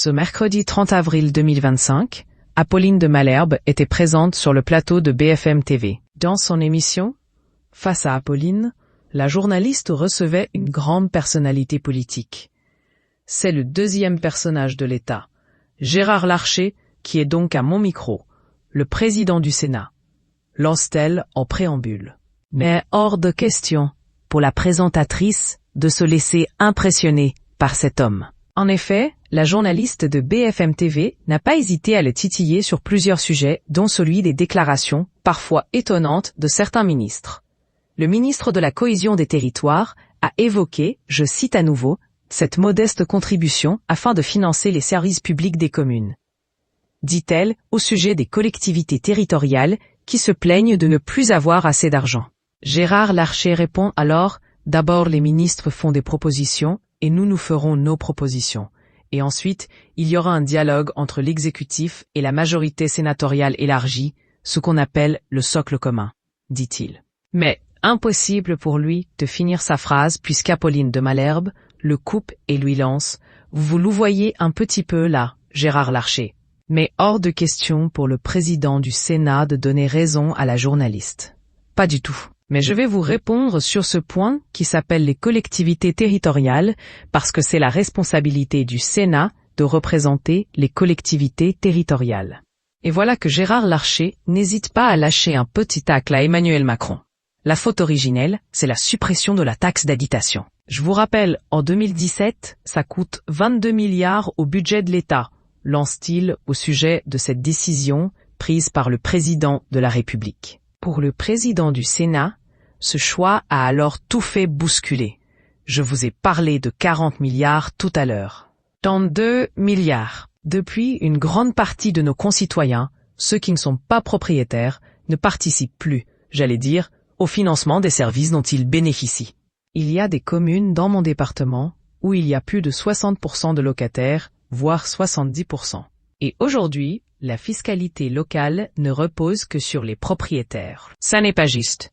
Ce mercredi 30 avril 2025, Apolline de Malherbe était présente sur le plateau de BFM TV. Dans son émission, Face à Apolline, la journaliste recevait une grande personnalité politique. C'est le deuxième personnage de l'État, Gérard Larcher, qui est donc à mon micro, le président du Sénat. Lance-t-elle en préambule. Mais hors de question, pour la présentatrice, de se laisser impressionner par cet homme. En effet, la journaliste de BFM TV n'a pas hésité à le titiller sur plusieurs sujets, dont celui des déclarations, parfois étonnantes, de certains ministres. Le ministre de la Cohésion des Territoires a évoqué, je cite à nouveau, cette modeste contribution afin de financer les services publics des communes. Dit-elle, au sujet des collectivités territoriales qui se plaignent de ne plus avoir assez d'argent. Gérard Larcher répond alors, d'abord les ministres font des propositions et nous ferons nos propositions. Et ensuite, il y aura un dialogue entre l'exécutif et la majorité sénatoriale élargie, ce qu'on appelle le socle commun, dit-il. Mais impossible pour lui de finir sa phrase puisqu'Apolline de Malherbe le coupe et lui lance « Vous le voyez un petit peu là, Gérard Larcher ». Mais hors de question pour le président du Sénat de donner raison à la journaliste. Pas du tout. Mais je vais vous répondre sur ce point qui s'appelle les collectivités territoriales parce que c'est la responsabilité du Sénat de représenter les collectivités territoriales. Et voilà que Gérard Larcher n'hésite pas à lâcher un petit tacle à Emmanuel Macron. La faute originelle, c'est la suppression de la taxe d'habitation. Je vous rappelle, en 2017, ça coûte 22 milliards au budget de l'État, lance-t-il au sujet de cette décision prise par le président de la République. Pour le président du Sénat, ce choix a alors tout fait bousculer. Je vous ai parlé de 40 milliards tout à l'heure. 32 milliards. Depuis, une grande partie de nos concitoyens, ceux qui ne sont pas propriétaires, ne participent plus, j'allais dire, au financement des services dont ils bénéficient. Il y a des communes dans mon département où il y a plus de 60% de locataires, voire 70%. Et aujourd'hui, la fiscalité locale ne repose que sur les propriétaires. Ça n'est pas juste.